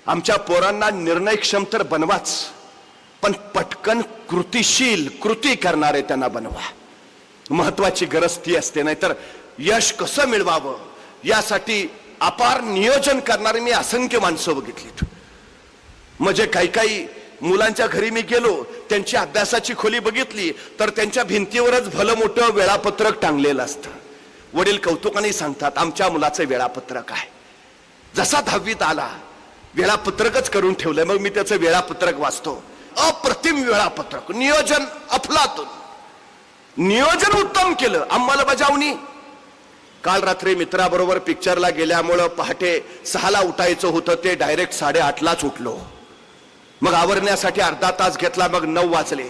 आमच्या पोरांना निर्णयक्षम तर बनवाच, पण पटकन कृतिशील कृती करणारे त्यांना बनवा. महत्वाची गरज ती असते. नाहीतर यश कसं मिळवावं यासाठी अपार नियोजन करणारे मी असंख्य माणसं बघितलीत. म्हणजे काही काही मुलांच्या घरी मी गेलो, त्यांची अभ्यासाची खोली बघितली तर त्यांच्या भिंतीवरच भलं मोठं वेळापत्रक टांगलेलं असतं. वडील कौतुकाने सांगतात, आमच्या मुलाचं वेळापत्रक आहे. जसा 10वीत आला वेळापत्रकच करून ठेवलंय. मग मी त्याचं वेळापत्रक वाचतो. अप्रतिम वेळापत्रक, नियोजन अफलातून, नियोजन उत्तम केलं, अंमलबजावणी. काल रात्री मित्राबरोबर पिक्चरला गेल्यामुळं पहाटे 6ला उठायचं होतं, ते डायरेक्ट 8:30लाच उठलो. मग आवरण्यासाठी अर्धा तास घेतला, मग 9 वाजले.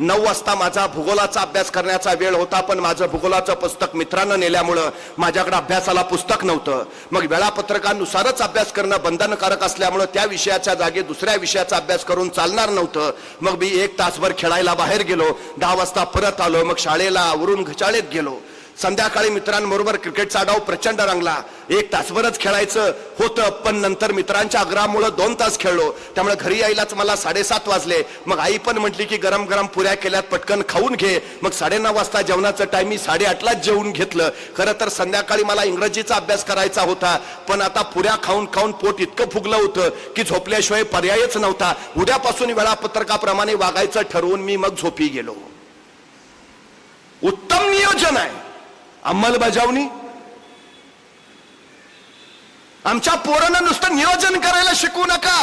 9 वाजता माझा भूगोलाचा अभ्यास करण्याचा वेळ होता, पण माझं भूगोलाचं पुस्तक मित्रांनं नेल्यामुळं माझ्याकडे अभ्यासाला पुस्तक नव्हतं. मग वेळापत्रकानुसारच अभ्यास करणं बंधनकारक असल्यामुळं त्या विषयाच्या जागी दुसऱ्या विषयाचा अभ्यास करून चालणार नव्हतं. मग मी 1 तासभर खेळायला बाहेर गेलो. 10 वाजता परत आलो. मग शाळेला आवरून शाळेत गेलो. संध्याकाळी मित्रांबरोबर क्रिकेटचा डाव प्रचंड रंगला. 1 तासभरच खेळायचं होतं, पण नंतर मित्रांच्या आग्रहामुळे 2 तास खेळलो. त्यामुळे घरी यायलाच मला 7:30 वाजले. मग आई पण म्हटली की गरम गरम पुऱ्या केल्यात, पटकन खाऊन घे. मग 9:30 वाजता जेवणाचं टाइम मी 8:30लाच जेवून घेतलं. खरं तर संध्याकाळी मला इंग्रजीचा अभ्यास करायचा होता, पण आता पुऱ्या खाऊन खाऊन पोट इतकं फुगलं होतं की झोपल्याशिवाय पर्यायच नव्हता. उद्यापासून वेळापत्रकाप्रमाणे वागायचं ठरवून मी मग झोपी गेलो. उत्तम नियोजन आहे, अंमलबजावणी. आमच्या पोरांना नुसतं नियोजन करायला शिकवू नका,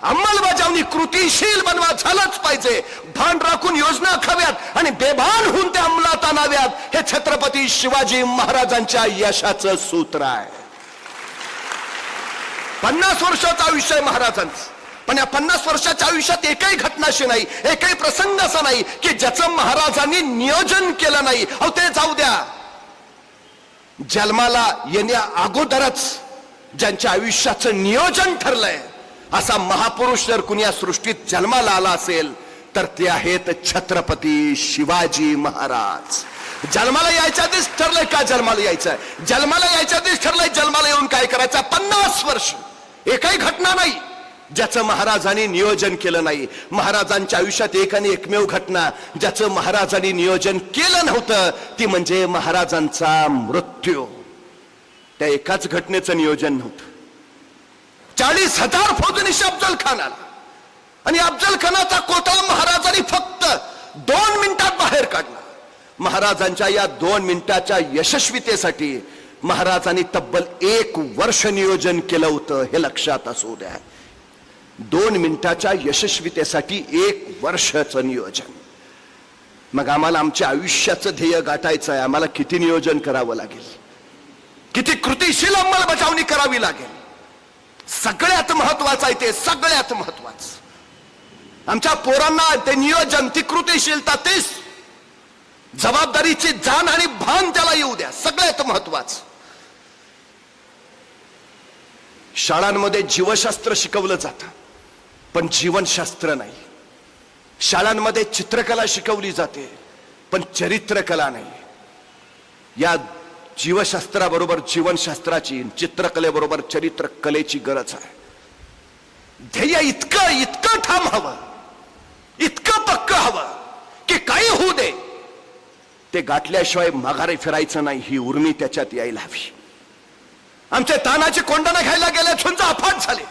अंमलबजावणी कृतिशील बनवा. झालंच पाहिजे. भान राखून योजना आखाव्यात आणि बेभान होऊन त्या अंमलात आणाव्यात. हे छत्रपती शिवाजी महाराजांच्या यशाचं सूत्र आहे. 50 वर्षाचं आयुष्य आहे महाराजांचं, पण या 50 वर्षाच्या आयुष्यात एकही घटना अशी नाही, एकही प्रसंग असा नाही की ज्याचं महाराजांनी नियोजन केलं नाही. अहो ते जाऊ द्या, जन्माला येण्या अगोदरच ज्यांच्या आयुष्याचं नियोजन ठरलंय असा महापुरुष जर कुणी या सृष्टीत जन्माला आला असेल तर ते आहेत छत्रपती शिवाजी महाराज. जन्माला यायच्या आधीच ठरलंय का जन्माला यायचंय, जन्माला यायच्या आधीच ठरलंय जन्माला येऊन काय करायचं. 50 वर्ष एकही घटना नाही ज्याचं महाराजांनी नियोजन केलं नाही. महाराजांच्या आयुष्यात एक आणि एकमेव घटना ज्याचं महाराजांनी नियोजन केलं नव्हतं ती म्हणजे महाराजांचा मृत्यू. त्या एकाच घटनेचं नियोजन नव्हतं. 40,000 फौजनीशी अफजल खान आला आणि अफजल खानाचा कोटळा महाराजांनी फक्त 2 मिनिटात बाहेर काढला. महाराजांच्या या 2 मिनिटाच्या यशस्वीतेसाठी महाराजांनी तब्बल 1 वर्ष नियोजन केलं होतं, हे लक्षात असू द्या. 2 मिनिटाच्या यशस्वीतेसाठी 1 वर्षाचं नियोजन. मग आम्हाला आमच्या आयुष्याचं ध्येय गाठायचं आहे, आम्हाला किती नियोजन करावं लागेल, किती कृतिशील अंमलबजावणी करावी लागेल. सगळ्यात महत्वाचं आहे ते, सगळ्यात महत्वाचं. आमच्या पोरांना ते नियोजन, ती कृतिशीलता, तीच जबाबदारीची जाण आणि भान त्याला येऊ द्या. सगळ्यात महत्वाचं. शाळांमध्ये जीवशास्त्र शिकवलं जातं पण जीवनशास्त्र नाही. शाळांमध्ये चित्रकला शिकवली जाते पण चरित्रकला नाही. या जीवशास्त्राबरोबर जीवनशास्त्राची, चित्रकलेबरोबर चरित्रकलेची गरज आहे. ध्येय इतकं इतकं ठाम हवं, इतकं पक्क हवं की काही होऊ दे, ते गाठल्याशिवाय माघारी फिरायचं नाही, ही उर्मी त्याच्यात यायला हवी. आमचे तानाजी कोंडाणा घ्यायला गेले, झुंज अफाट झाले.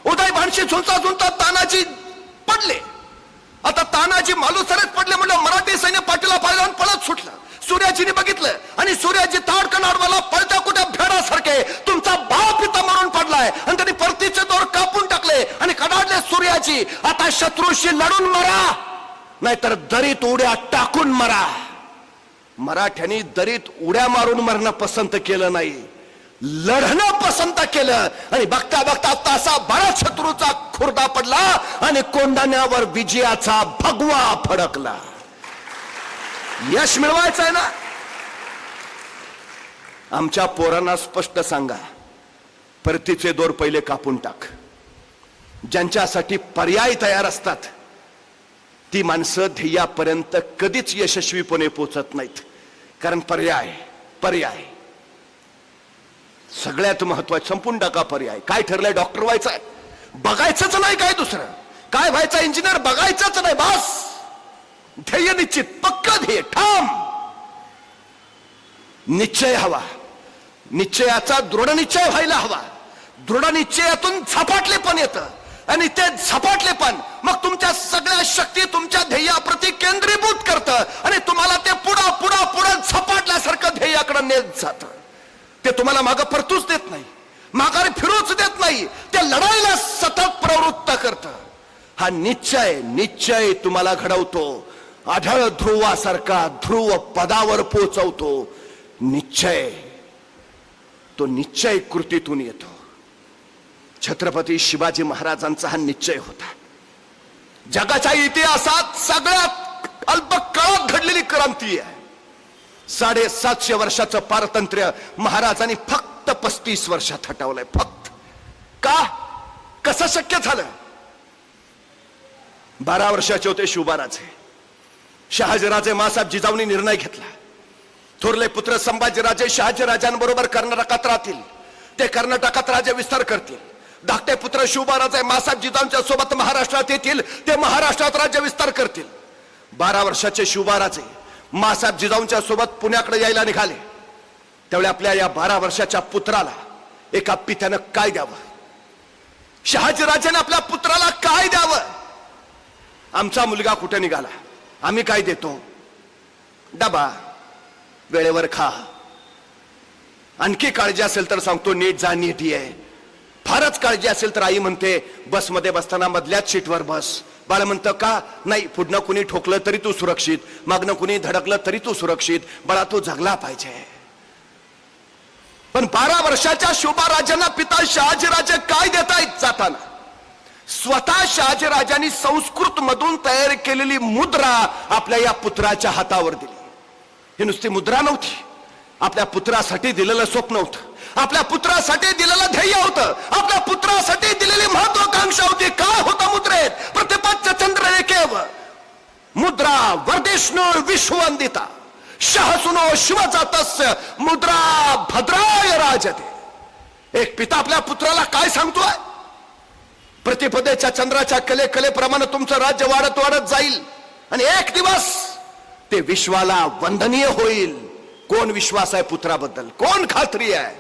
उदय भानशी झुंचा झुंचा तानाजी पडले. आता तानाजी मालूसरेच पडले म्हणलं मराठी सैन्य पाठीला पाहिलं आणि पळत सुटलं. सूर्याजीने बघितलं आणि सूर्याजी ताडकनाडवाला पळत्या कुठे भेडासारखे तुमचा बाप इथं मरून पडलाय आणि त्यांनी परतीचे दोर कापून टाकले आणि कडाडले सूर्याजी. आता शत्रूशी लढून मरा नाहीतर दरीत उड्या टाकून मरा. मराठ्यांनी दरीत उड्या मारून मरणं पसंत केलं नाही, लढणं पसंत केलं. आणि बघता बघता तासा बराच शत्रूचा खुर्दा पडला आणि कोंडाण्यावर विजयाचा भगवा फडकला. यश मिळवायचं आहे ना. आमच्या पोरांना स्पष्ट सांगा, परतीचे दोर पहिले कापून टाक. ज्यांच्यासाठी पर्याय तयार असतात ती माणसं ध्येयापर्यंत कधीच यशस्वीपणे पोचत नाहीत. कारण पर्याय पर्याय सगळ्यात महत्वाचं. संपून टाका पर्याय. काय ठरलंय, डॉक्टर व्हायचं आहे, बघायचंच नाही काय दुसरं, काय व्हायचं इंजिनियर बघायचंच नाही, बस ध्येय निश्चित, पक्का ध्येय, ठाम निश्चय हवा, निश्चयाचा दृढ निश्चय व्हायला हवा. दृढ निश्चयातून झपाटलेपण येतं आणि ते झपाटलेपण मग तुमच्या सगळ्या शक्ती तुमच्या ध्येयाप्रती केंद्रीभूत करतं आणि तुम्हाला ते पुढं पुढं पुढं झपाटल्यासारखं ध्येयाकडे नेत जातं. ते तुम्हाला मागं परतूच देत नाही, माघारी फिरूच देत नाही, ते लढाईला सतत प्रवृत्त करतं. हा निश्चय, निश्चय तुम्हाला घडवतो, आढळ ध्रुवासारखा ध्रुव पदावर पोहोचवतो. निश्चय, तो निश्चय कृतीतून येतो. छत्रपती शिवाजी महाराजांचा हा निश्चय होता. जगाच्या इतिहासात सगळ्यात अल्प काळात घडलेली क्रांती आहे. 750 वर्षाचं पारतंत्र्य महाराजांनी फक्त 35 वर्षात हटवलंय. फक्त का, कसं शक्य झालं? 12 वर्षाचे होते शिवबाराजे. शहाजीराजे मासाहेब जिजाऊंनी निर्णय घेतला, थोरले पुत्र संभाजीराजे शहाजीराजांबरोबर कर्नाटकात राहतील, ते कर्नाटकात राज्य विस्तार करतील. धाकटे पुत्र शिवबाराजे मासाहेब जिजाऊंच्या सोबत महाराष्ट्रात येतील, ते महाराष्ट्रात राज्य विस्तार करतील. 12 वर्षाचे शिवबाराजे मासाहेब जिजाऊंच्या सोबत पुण्याकडे यायला निघाले. त्यावेळी आपल्या या 12 वर्षाच्या पुत्राला एका पित्यानं काय द्यावं? शहाजीराजाने आपल्या पुत्राला काय द्यावं? आमचा मुलगा कुठे निघाला, आम्ही काय देतो? डबा, वेळेवर खा, आणखी काळजी असेल तर सांगतो नीट जा, नीट ये. फारच काळजी असेल तर आई म्हणते बसमध्ये बसताना मधल्याच सीटवर बस. बाळ म्हणतं का? नाही, पुढनं कुणी ठोकलं तरी तू सुरक्षित, मागनं कुणी धडकलं तरी तू सुरक्षित, बाळा तू जगला पाहिजे. पण 12 वर्षाच्या शिवबाराजांना पिता शहाजीराजे काय देतायत जाताना? स्वतः शहाजीराजांनी संस्कृत मधून तयार केलेली मुद्रा आपल्या या पुत्राच्या हातावर दिली. ही नुसती मुद्रा नव्हती, आपल्या पुत्रासाठी दिलेलं स्वप्न होतं, आपल्या पुत्रासाठी दिलेलं ध्येय होतं, आपल्या पुत्रासाठी दिलेली महत्वाकांक्षा होती. काय होतं मुद्रेत? प्रतिपच्च चंद्ररेखेव मुद्रा वर्धिष्णु विश्ववंदिता शहसुनो शिवजातस्य मुद्रा भद्राय राजते. एक पिता आपल्या पुत्राला काय सांगतोय? प्रतिपदेच्या चंद्राच्या कलेप्रमाणे तुमचं राज्य वाढत वाढत जाईल आणि एक दिवस ते विश्वाला वंदनीय होईल. कोण विश्वास आहे पुत्राबद्दल? कोण खात्री आहे?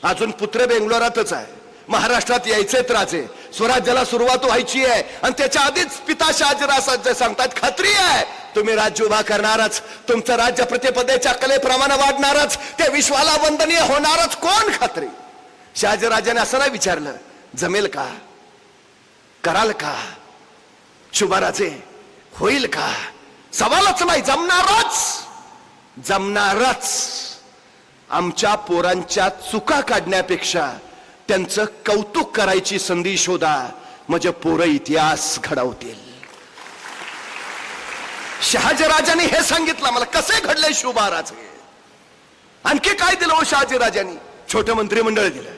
अजून पुत्र बेंगलोरातच आहे, महाराष्ट्रात यायचेत राजे, स्वराज्याला सुरुवात व्हायची आहे आणि त्याच्या आधीच पिता शहाजीराजे सांगतात खात्री आहे तुम्ही राज्य उभा करणारच, तुमचं राज्य प्रतिपदेच्या कलेप्रमाणे वाढणारच, ते विश्वाला वंदनीय होणारच. कोण खात्री? शहाजीराजाने असं नाही विचारलं जमेल का, कराल का? शिवबाराजे होईल का? सवालच नाही, जमणारच, जमणारच. आमच्या पोरांच्या चुका काढण्यापेक्षा त्यांचं कौतुक करायची संधी शोधा, म्हणजे पोरं इतिहास घडवतील. शहाजीराजांनी हे सांगितलं मला. कसे घडले शिवबाराजे? आणखी काय दिलं हो शहाजीराजांनी? छोटं मंत्रिमंडळ दिलं,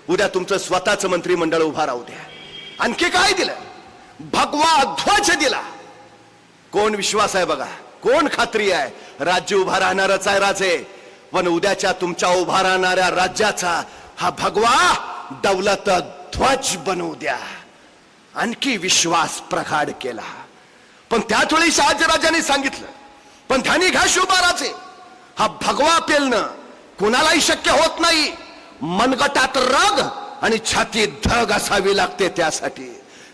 उद्या तुमचं स्वतःचं मंत्रिमंडळ उभा राहू द्या. आणखी काय दिलं? भगवा ध्वज दिला. कोण विश्वास आहे बघा, कोण खात्री आहे? राज्य उभा राहणारच आहे राजे, पण उद्याच्या तुमच्या उभा राहणाऱ्या राज्याचा हा भगवा दौलत ध्वज बनवू द्या. आणखी विश्वास प्रगाढ केला. पण त्याच वेळी शहाजीराजांनी सांगितलं, पण ध्यानी घ्या शिवबाराजे, हा भगवा पेलणं कुणालाही शक्य होत नाही. मनगटात रग आणि छातीत धग असावी लागते त्यासाठी.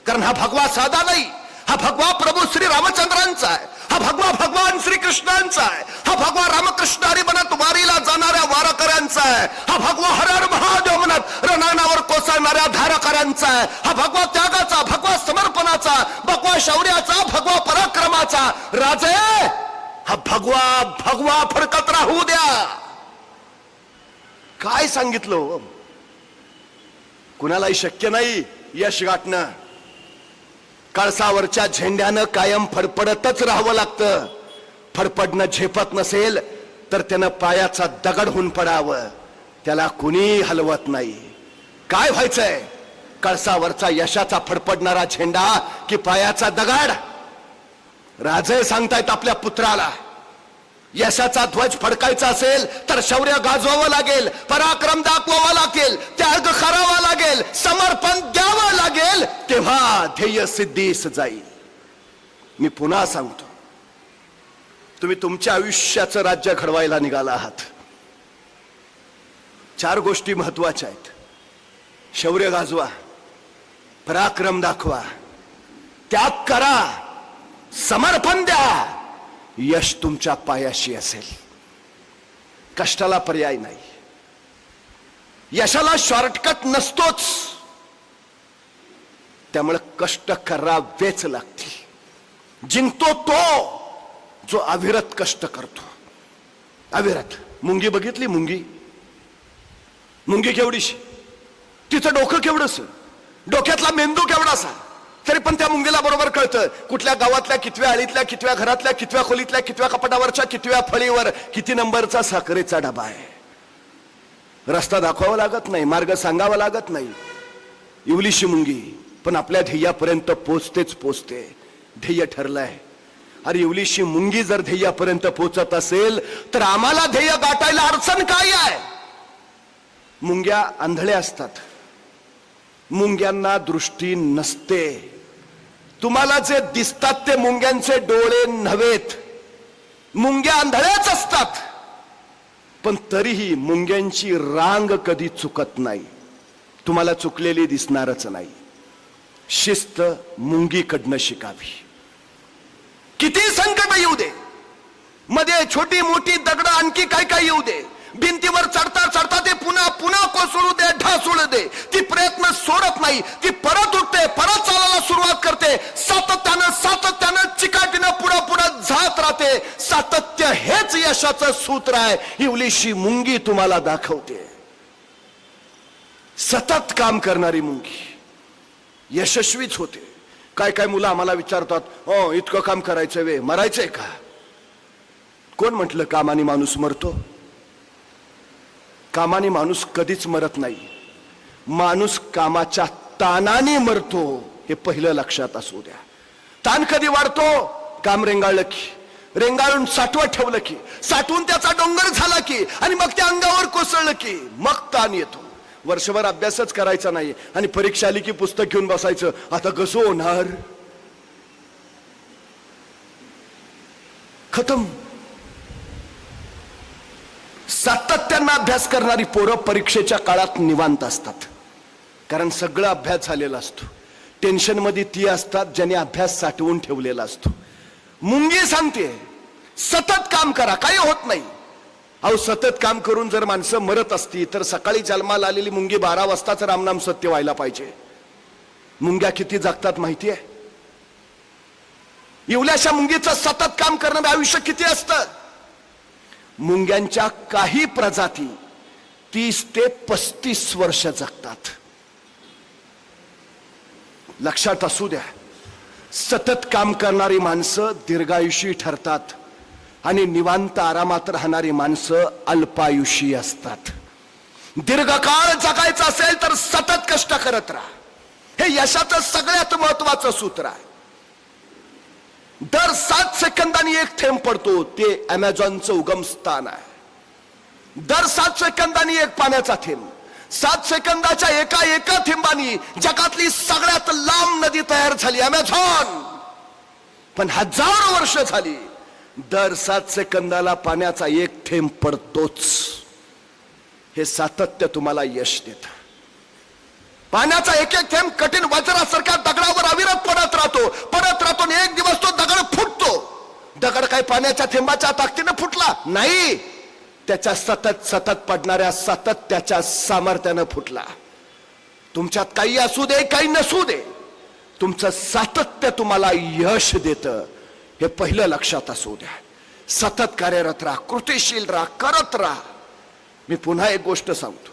कारण हा भगवा साधा नाही, हा भगवा प्रभू श्री रामचंद्रांचा आहे, हा भगवा भगवान श्रीकृष्णांचा आहे, हा भगवा रामकृष्णारी म्हणत वारीला जाणाऱ्या वारकऱ्यांचा आहे, हा भगवा हर हर महादेव म्हणत रणांगणावर कोसळणाऱ्या धारकऱ्यांचा आहे, हा भगवा त्यागाचा, भगवा समर्पणाचा, भगवा शौर्याचा, भगवा पराक्रमाचा. राजे हा भगवा भगवा फडकत राहू द्या. काय सांगितलं? कुणालाही शक्य नाही यश गाठणं. कळसावरच्या झेंड्यानं कायम फडफडतच राहावं लागतं. फडफडणं झेपत नसेल तर त्यानं पायाचा दगड होऊन पडावं, त्याला कुणी हलवत नाही. काय व्हायचंय? कळसावरचा यशाचा फडफडणारा झेंडा की पायाचा दगड? राजे सांगतायत आपल्या पुत्राला, यशाचा ध्वज फडकायचा असेल तर शौर्य गाजवावं लागेल, पराक्रम दाखवावा लागेल, त्याग करावा लागेल, समर्पण द्यावं लागेल, तेव्हा ध्येय सिद्धीस जाईल. मी पुन्हा सांगतो, तुम्ही तुमच्या आयुष्याचं राज्य घडवायला निघाला आहात. 4 गोष्टी महत्वाच्या आहेत. शौर्य गाजवा, पराक्रम दाखवा, त्याग करा, समर्पण द्या. यश तुमच्या पायाशी असेल. कष्टाला पर्याय नाही. यशाला शॉर्टकट नसतोच. त्यामुळे कष्ट करावेच लागतील. जिंकतो तो जो अविरत कष्ट करतो. अविरत. मुंगी बघितली? मुंगी केवढीशी, तिचं डोकं केवढंस, डोक्यातला मेंदू केवढासा, तरी पण त्या मुंगीला बरोबर कळतं कुठल्या गावातल्या कितव्या आळीतल्या कितव्या घरातल्या कितव्या खोलीतल्या कितव्या कपाटावरच्या कितव्या फळीवर किती नंबरचा साखरेचा डबा आहे. रस्ता दाखवावा लागत नाही, मार्ग सांगावा लागत नाही. इवलीशी मुंगी पण आपल्या ध्येयापर्यंत पोचते. ध्येय ठरलंय. अरे इवलीशी मुंगी जर ध्येयापर्यंत पोचत असेल तर आम्हाला ध्येय गाठायला अडचण काय आहे? मुंग्या आंधळ्या असतात. मुंग्यांना दृष्टी नसते. तुम्हाला जे दिसतात ते मुंग्यांचे डोळे नव्हेत. मुंग्या आंधळ्याच असतात. पण तरीही मुंग्यांची रांग कधी चुकत नाही. तुम्हाला चुकलेली दिसणारच नाही. शिस्त मुंगीकडनं शिकावी. किती संकट येऊ दे, मध्ये छोटी मोठी दगड आणखी काय काय येऊ दे, भिंतीवर चढता चढता ते पुन्हा पुन्हा कोसळू दे, ढासळू दे, ती प्रयत्न सोडत नाही. ती परत उठते, परत चालायला सुरुवात करते. सातत्यानं चिकाटीनं पुढे जात राहते. सातत्य हेच यशाचं सूत्र आहे. इवलीशी मुंगी तुम्हाला दाखवते. सतत काम करणारी मुंगी यशस्वीच होते. काय काय मुलं आम्हाला विचारतात, हो इतकं काम करायचं वे, मरायचंय का? कोण म्हटलं कामाने माणूस मरतो? कामाने माणूस कधीच मरत नाही. माणूस कामाच्या ताणाने मरतो. हे पहिलं लक्षात असू द्या. ताण कधी वाढतो? काम रेंगाळलं की, रेंगाळून साठवत ठेवलं की, साठवून त्याचा डोंगर झाला की, आणि मग त्या अंगावर कोसळलं की मग ताण येतो. वर्षभर अभ्यासच करायचा नाही आणि परीक्षा आली की पुस्तक घेऊन बसायचं. आता कसं होणार? खतम. सातत्यानं अभ्यास करणारी पोरं परीक्षेच्या काळात निवांत असतात. कारण सगळं अभ्यास झालेला असतो. टेन्शन मध्ये ती असतात ज्याने अभ्यास साठवून ठेवलेला असतो. मुंगी सांगते सतत काम करा, काही होत नाही. अहो सतत काम करून जर माणसं मरत असती तर सकाळी जन्माला आलेली मुंगी 12 वाजताच रामनाम सत्य व्हायला पाहिजे. मुंग्या किती जगतात माहितीये? इवल्याशा मुंगीचं सतत काम करणं आयुष्य किती असतं? मुंग्यांच्या काही प्रजाती 30 ते 35 वर्ष जगतात. लक्षात असू द्या. सतत काम करणारी माणसं दीर्घायुषी ठरतात आणि निवांत आरामात राहणारी माणसं अल्पायुषी असतात. दीर्घकाळ जगायचं असेल तर सतत कष्ट करत राहा. हे यशाचं सगळ्यात महत्वाचं सूत्र आहे. दर 7 सेकंदांनी एक थेंब पडतो. ते अमेझॉनचं उगम स्थान आहे. दर 7 सेकंदांनी एक पाण्याचा थेंब. 7 सेकंदाच्या एका थेंबानी जगातली सगळ्यात लांब नदी तयार झाली, अमेझॉन. पण हजारो वर्ष झाली दर 7 सेकंदाला पाण्याचा एक थेंब पडतोच. हे सातत्य तुम्हाला यश देत. पाण्याचा एक थेंब कठीण वज्रासारख्या दगडावर अविरत पडत राहतो आणि एक दिवस तो दगड फुटतो. दगड काय पाण्याच्या थेंबाच्या ताकदीने फुटला नाही, त्याच्या सतत पडणाऱ्या सातत्याच्या सामर्थ्यानं फुटला. तुमच्यात काही असू दे काही नसू दे, तुमचं सातत्य तुम्हाला यश देतं. हे पहिलं लक्षात असू द्या. सतत कार्यरत राहा, कृतिशील राहा, करत राहा. मी पुन्हा एक गोष्ट सांगतो.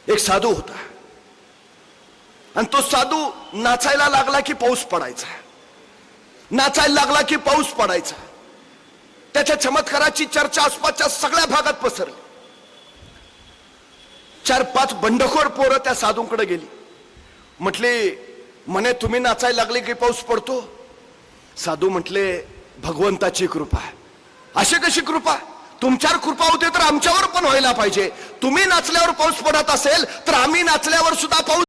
एक साधू होता आणि तो साधू नाचायला लागला की पाऊस पडायचा, नाचायला लागला की पाऊस पडायचा. त्याच्या चमत्काराची चर्चा आसपासच्या सगळ्या भागात पसरली. 4-5 बंडखोर पोरं त्या साधूंकडे गेली. म्हणे तुम्ही नाचायला लागले की पाऊस पडतो? साधू म्हटले भगवंताची कृपा. अशी कशी कृपा? तुमच्यावर कृपा होते तर आमच्यावर पण व्हायला पाहिजे. तुम्ही नाचल्यावर पाऊस पडत असेल तर आम्ही नाचल्यावर सुद्धा पाऊस